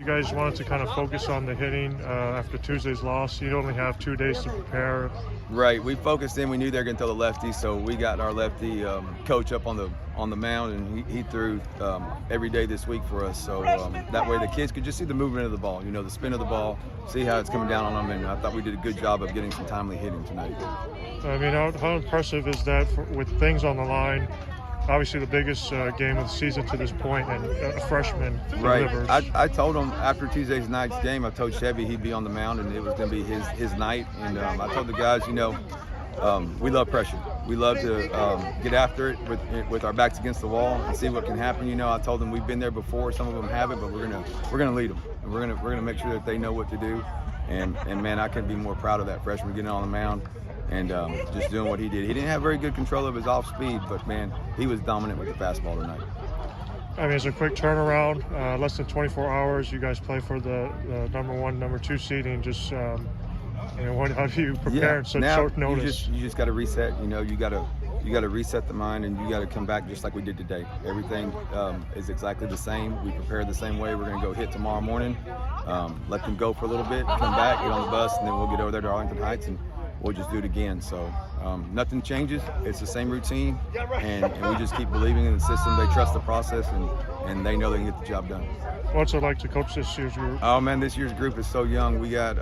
You guys wanted to kind of focus on the hitting after Tuesday's loss. You'd only have 2 days to prepare. Right. We focused in. We knew they were going to throw the lefty, so we got our lefty coach up on the mound, and he threw every day this week for us. So that way the kids could just see the movement of the ball, the spin of the ball, see how it's coming down on them. And I thought we did a good job of getting some timely hitting tonight. I mean, how impressive is that with things on the line? Obviously the biggest game of the season to this point, and a freshman delivers. Right. I told him after Tuesday's night's game, I told Chevy he'd be on the mound and it was going to be his night. And I told the guys, we love pressure. We love to get after it with our backs against the wall and see what can happen. I told them we've been there before. Some of them haven't, but we're gonna lead them. And we're gonna make sure that they know what to do. And man, I couldn't be more proud of that freshman getting on the mound and just doing what he did. He didn't have very good control of his off speed, but man, he was dominant with the fastball tonight. I mean, it's a quick turnaround, less than 24 hours. You guys play for the number 1, number 2 seeding. Just how do you prepare in such short notice? You just got to reset. You got to reset the mind, and you got to come back just like we did today. Everything is exactly the same. We prepare the same way. We're going to go hit tomorrow morning. Let them go for a little bit, come back, get on the bus, and then we'll get over there to Arlington Heights and we'll just do it again. So nothing changes. It's the same routine, and we just keep believing in the system. They trust the process, and they know they can get the job done. What's it like to coach this year's group? Oh, man, this year's group is so young. We got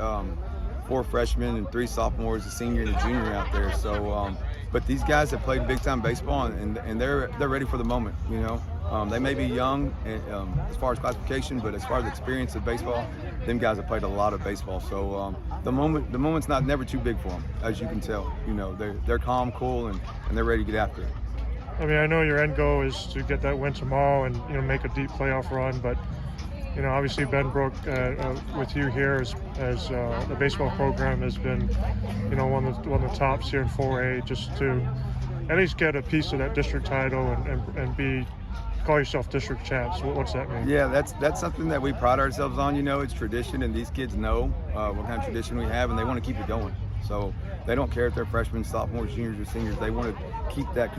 4 freshmen and 3 sophomores, a senior and a junior out there. So, but these guys have played big-time baseball, and they're ready for the moment, They may be young as far as classification, but as far as experience of baseball, them guys have played a lot of baseball. So the moment's never too big for them, as you can tell. They're calm, cool, and they're ready to get after it. I mean, I know your end goal is to get that win tomorrow and make a deep playoff run, but obviously Benbrook with you here as the baseball program has been one of the tops here in 4A, just to at least get a piece of that district title and call yourself district champs. What's that mean? Yeah, that's something that we pride ourselves on. It's tradition, and these kids know what kind of tradition we have, and they want to keep it going. So they don't care if they're freshmen, sophomores, juniors, or seniors. They want to keep that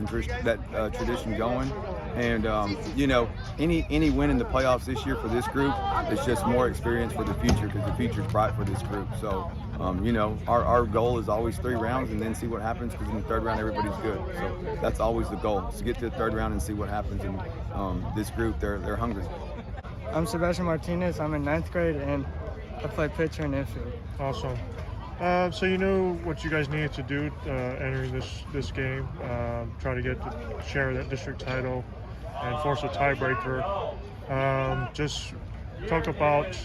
tradition going. And any win in the playoffs this year for this group is just more experience for the future, because the future is bright for this group. So our goal is always 3 rounds and then see what happens, because in the 3rd round everybody's good. So that's always the goal, is to get to the 3rd round and see what happens. And this group, they're hungry. I'm Sebastian Martinez. I'm in 9th grade, and I play pitcher and infield. Awesome. So you knew what you guys needed to do entering this game, try to share that district title and force a tiebreaker. Just talk about,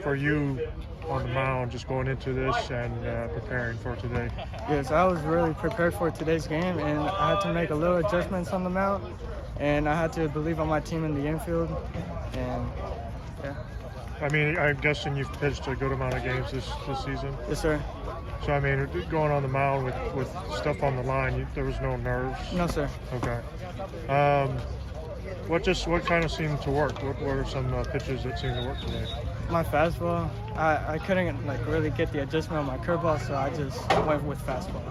for you on the mound, just going into this and preparing for today. Yes, I was really prepared for today's game, and I had to make a little adjustments on the mound, and I had to believe on my team in the infield, and yeah. I mean, I'm guessing you've pitched a good amount of games this season? Yes, sir. So, I mean, going on the mound with stuff on the line, there was no nerves? No, sir. Okay. What kind of seemed to work? What were some pitches that seemed to work today? My fastball, I couldn't really get the adjustment on my curveball, so I just went with fastball.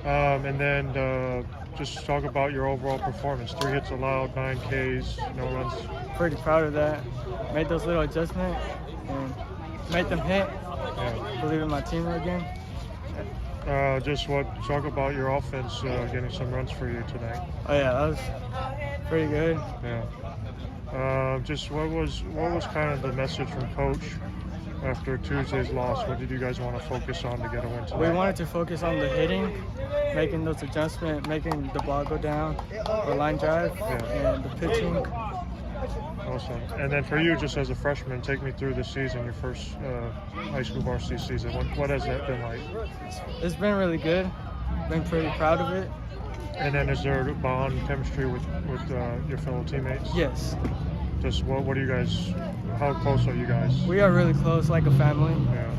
And then just talk about your overall performance. 3 hits allowed, 9 Ks, no runs. Pretty proud of that. Made those little adjustments and made them hit. Yeah. Believe in my team again. Talk about your offense getting some runs for you tonight. Oh yeah, that was pretty good. Yeah. Just what was kind of the message from Coach after Tuesday's loss? What did you guys want to focus on to get a win tonight? We wanted to focus on the hitting, making those adjustments, making the ball go down, the line drive, and the pitching. Awesome. And then for you, just as a freshman, take me through this season, your first high school varsity season. What has that been like? It's been really good. Been pretty proud of it. And then is there a bond, chemistry with your fellow teammates? Yes. Just what do you guys, how close are you guys? We are really close, like a family. Yeah.